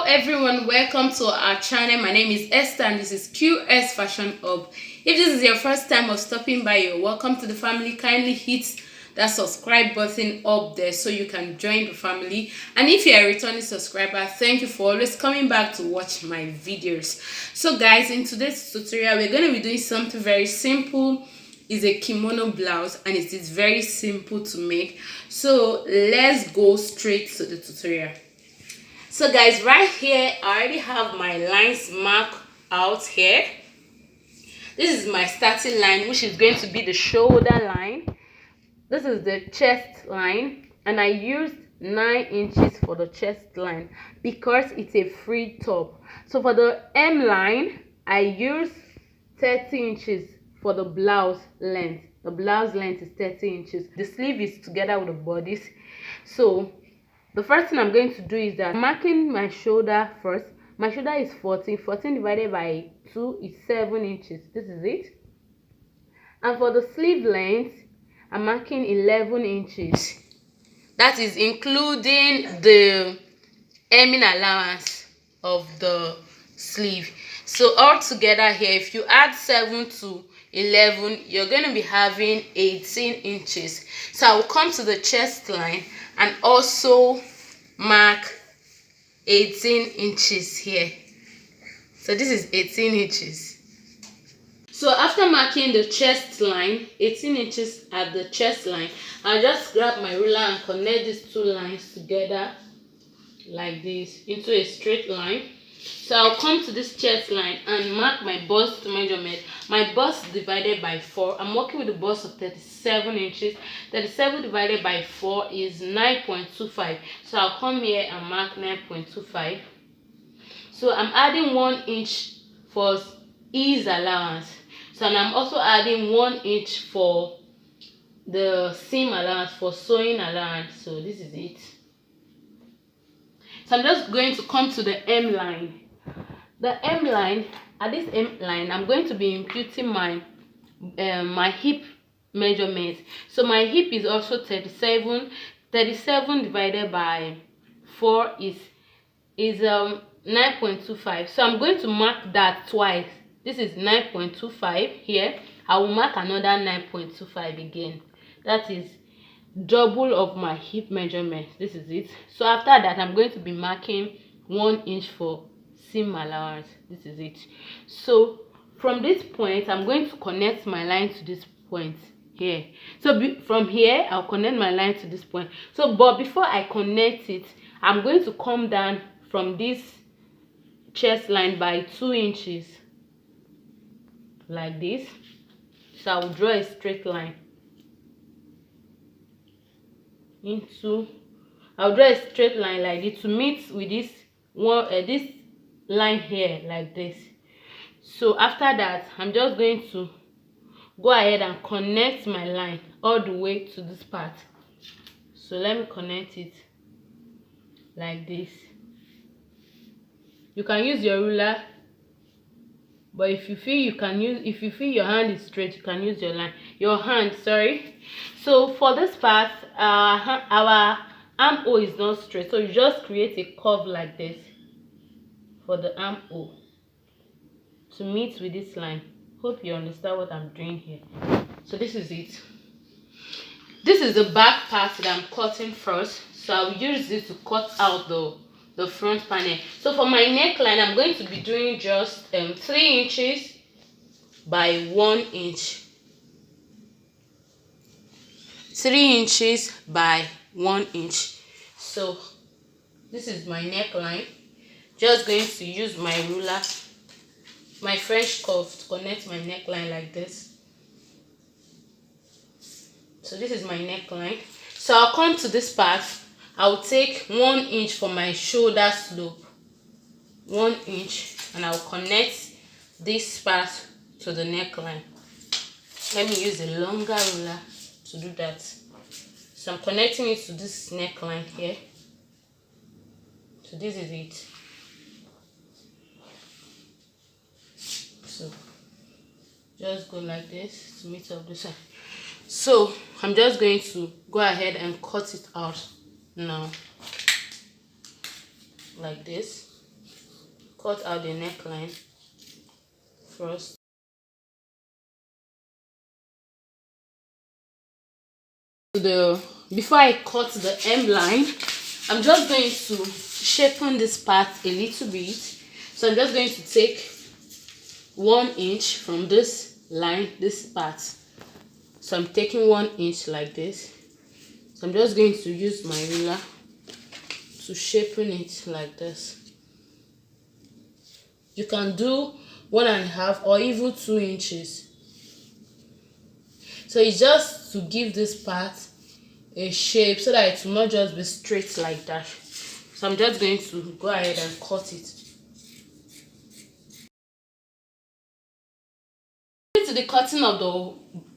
everyone, welcome to our channel. My name is Esther and this is Q-Est Fashion Hub. If this is your first time of stopping by, you're welcome to the family. Kindly hit that subscribe button up there so you can join the family. And if you're a returning subscriber, thank you for always coming back to watch my videos. So guys, in today's tutorial we're going to be doing something very simple. It's a kimono blouse and it is very simple to make. So let's go straight to the tutorial. So guys, right here I already have my lines marked out here. This is my starting line, which is going to be the shoulder line. This is the chest line, and I used 9 inches for the chest line because it's a free top. So for the M line I used 30 inches for the blouse length. The blouse length is 30 inches. The sleeve is together with the bodice. So the first thing I'm going to do is that I'm marking my shoulder first. My shoulder is 14. 14 divided by 2 is 7 inches. This is it. And for the sleeve length, I'm marking 11 inches. That is including the hemming allowance of the sleeve. So all together here, if you add 7 to 11, you're going to be having 18 inches. So I will come to the chest line and also mark 18 inches here. So this is 18 inches. So after marking the chest line, 18 inches at the chest line, I'll just grab my ruler and connect these two lines together like this into a straight line. So I'll come to this chest line and mark my bust measurement. My bust divided by 4. I'm working with a bust of 37 inches. 37 divided by 4 is 9.25. So I'll come here and mark 9.25. So I'm adding 1 inch for ease allowance. So and I'm also adding 1 inch for the seam allowance, for sewing allowance. So this is it. So I'm just going to come to the M line. The M line, at this M line, I'm going to be imputing my hip measurement. So my hip is also 37. 37 divided by 4 is 9.25. So I'm going to mark that twice. This is 9.25 here. I will mark another 9.25 again. That is double of my hip measurement. This is it. So after that, I'm going to be marking 1 inch for seam allowance. This is it. So from this point, I'm going to connect my line to this point here. So from here, I'll connect my line to this point. So but before I connect it, I'm going to come down from this chest line by 2 inches like this. So I will draw a straight line I'll draw a straight line like this to meet with this one, this line here like this. So after that, I'm just going to go ahead and connect my line all the way to this part. So let me connect it like this. You can use your ruler, but if you feel your hand is straight, you can use your hand. So for this part, our armhole is not straight, so you just create a curve like this for the armhole to meet with this line. Hope you understand what I'm doing here. So this is it. This is the back part that I'm cutting first. So I'll use this to cut out the front panel. So for my neckline, I'm going to be doing just 3 inches by 1 inch. 3 inches by 1 inch. So this is my neckline. Just going to use my ruler, my French curve, to connect my neckline like this. So this is my neckline. So I'll come to this part. I'll take 1 inch for my shoulder slope, 1 inch, and I'll connect this part to the neckline. Let me use a longer ruler to do that. So I'm connecting it to this neckline here. So this is it. So just go like this to meet up this side. So I'm just going to go ahead and cut it out now like this. cut out the neckline first. Before I cut the hem line, I'm just going to shapen this part a little bit. So I'm just going to take 1 inch from this line, this part. So I'm taking 1 inch like this. So I'm just going to use my ruler to shapen it like this. You can do 1.5 or even 2 inches. So it's just to give this part a shape so that it will not just be straight like that. So I'm just going to go ahead and cut it. To the cutting of the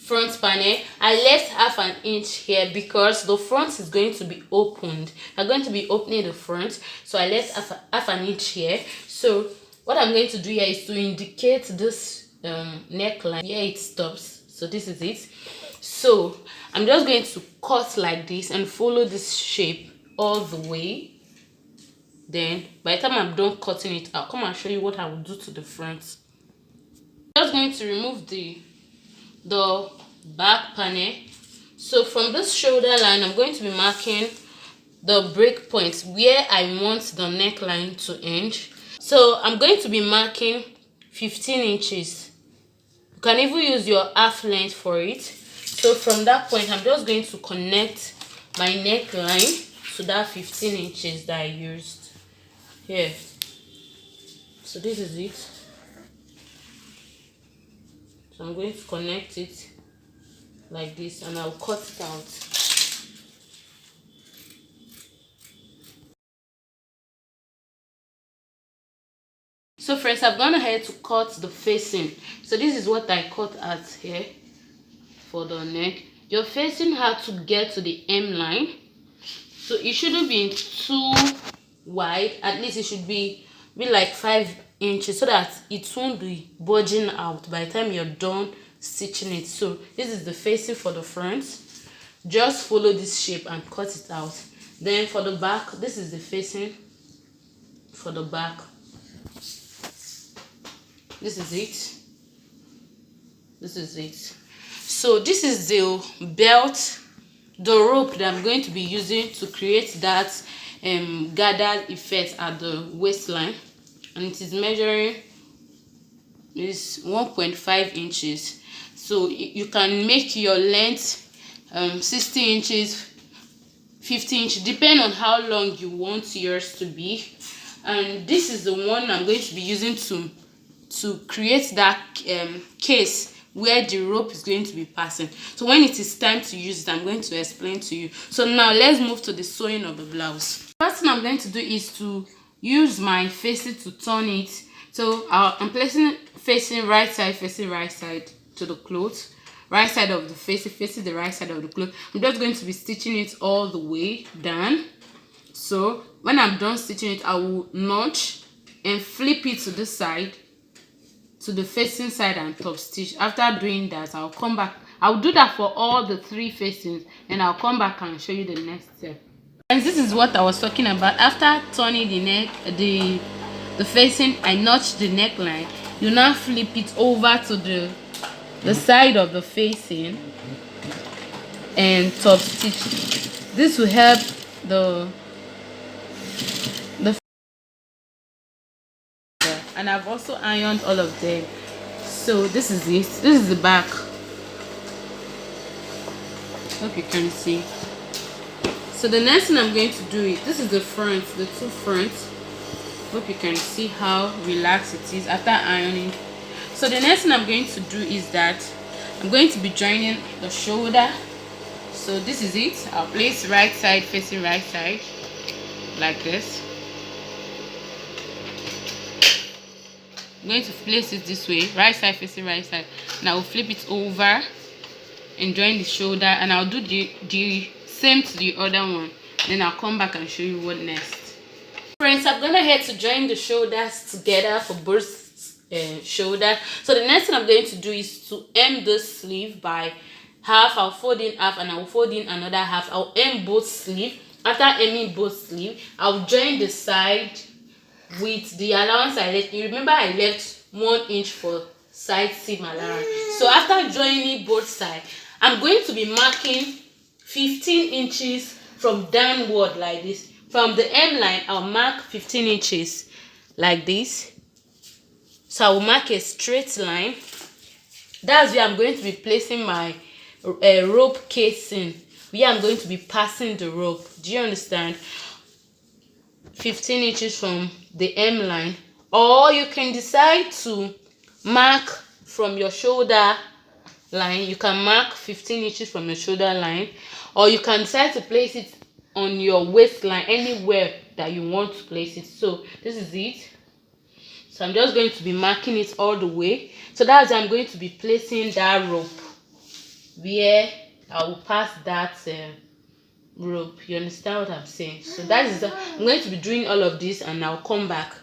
front panel, I left 1/2 inch here because the front is going to be opened. I'm going to be opening the front, so I left 1/2 inch here. So what I'm going to do here is to indicate this neckline here it stops. So this is it. So I'm just going to cut like this and follow this shape all the way. Then by the time I'm done cutting it, I'll come and show you what I will do to the front. I'm just going to remove the back panel. So from this shoulder line, I'm going to be marking the break point where I want the neckline to end. So I'm going to be marking 15 inches. You can even use your half length for it. So from that point, I'm just going to connect my neckline to that 15 inches that I used here. So this is it. So I'm going to connect it like this and I'll cut it out. So friends, I've gone ahead to cut the facing. So this is what I cut out here for the neck. Your facing had to get to the hem line. So it shouldn't be too wide. At least it should be like 5 inches so that it won't be bulging out by the time you're done stitching it. So this is the facing for the front. Just follow this shape and cut it out. Then for the back, this is the facing for the back. This is it. This is it. So this is the belt, the rope that I'm going to be using to create that gathered effect at the waistline, and it is measuring is 1.5 inches. So you can make your length 60 inches, 50 inches, depending on how long you want yours to be. And this is the one I'm going to be using to create that case where the rope is going to be passing. So when it is time to use it, I'm going to explain to you. So now let's move to the sewing of the blouse. First thing I'm going to do is to use my facing to turn it. So I'm placing facing right side to the cloth. Right side of the facing the right side of the cloth. I'm just going to be stitching it all the way down. So when I'm done stitching it, I will notch and flip it to the side, to the facing side, and top stitch. After doing that, I'll come back. I'll do that for all the 3 facings, and I'll come back and show you the next step. And this is what I was talking about. After turning the neck, the facing, I notch the neckline. You now flip it over to the side of the facing and top stitch. This will help the and I've also ironed all of them. So this is it. This is the back. Hope you can see. So the next thing I'm going to do is, this is the front, the 2 fronts. Hope you can see how relaxed it is after ironing. So the next thing I'm going to do is that I'm going to be joining the shoulder. So this is it. I'll place right side facing right side like this. I'm going to place it this way, right side facing right side, and I will flip it over and join the shoulder, and I'll do the same to the other one. Then I'll come back and show you what next. Friends, I'm gonna head to join the shoulders together for both shoulder. So the next thing I'm going to do is to hem this sleeve by half. I'll fold in half and I'll fold in another half. I'll hem both sleeve. After hemming both sleeve, I'll join the side with the allowance I left. You remember I left 1 inch for side seam allowance. So after joining both sides, I'm going to be marking 15 inches from downward like this. From the M line, I'll mark 15 inches like this. So I will mark a straight line. That's where I'm going to be placing my rope casing, where I'm going to be passing the rope. Do you understand? 15 inches from the M line, or you can decide to mark from your shoulder line. You can mark 15 inches from your shoulder line, or you can decide to place it on your waistline, anywhere that you want to place it. So this is it. So I'm just going to be marking it all the way. So that's where I'm going to be placing that rope, where I will pass that rope. You understand what I'm saying? So that is I'm going to be doing all of this, and I'll come back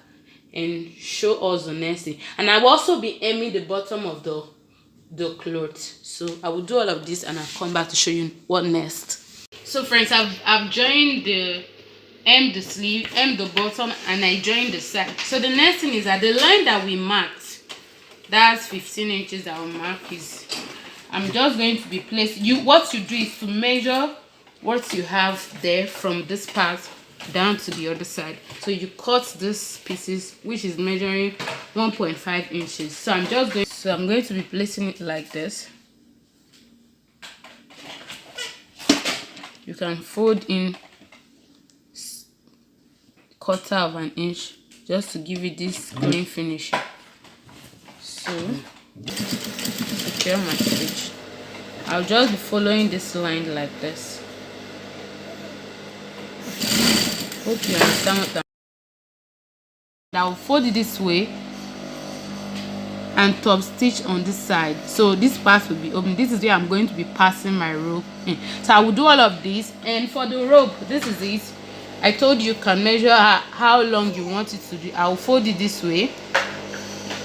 and show us the next thing. And I will also be hemming the bottom of the cloth. So I will do all of this, and I'll come back to show you what next. So friends, I've joined the hem the sleeve, hem the bottom, and I joined the side. So the next thing is that the line that we marked, that's 15 inches that I'll mark, is I'm just going to be placing what you do is to measure what you have there from this part down to the other side. So you cut these pieces, which is measuring 1.5 inches. So I'm going to be placing it like this. You can fold in 1/4 of an inch just to give it this clean finish. So secure my stitch. I'll just be following this line like this. Hope you understand what I'll fold it this way and top stitch on this side. So this part will be open. This is where I'm going to be passing my rope in. So I will do all of this. And for the rope, this is it. I told you can measure how long you want it to be. I will fold it this way.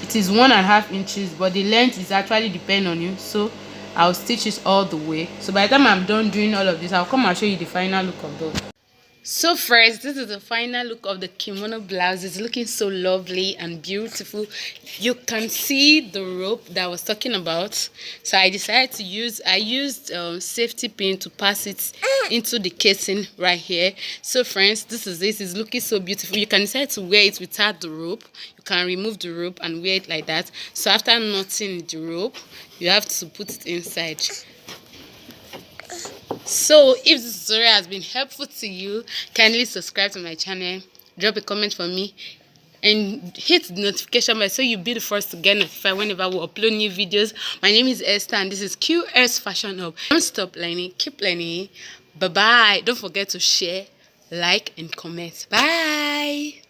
It is 1.5 inches, but the length is actually depend on you. So I'll stitch it all the way. So by the time I'm done doing all of this, I'll come and show you the final look of those. So first, this is the final look of the kimono blouse. It's looking so lovely and beautiful. You can see the rope that I was talking about. So I decided to used safety pin to pass it into the casing right here. So friends, this is this. It's looking so beautiful. You can decide to wear it without the rope. You can remove the rope and wear it like that. So after knotting the rope, you have to put it inside. So if this tutorial has been helpful to you, kindly subscribe to my channel, drop a comment for me, and hit the notification bell so you'll be the first to get notified whenever we upload new videos. My name is Esther, and this is Q-Est Fashion Hub. Don't stop learning, keep learning. Bye bye. Don't forget to share, like, and comment. Bye.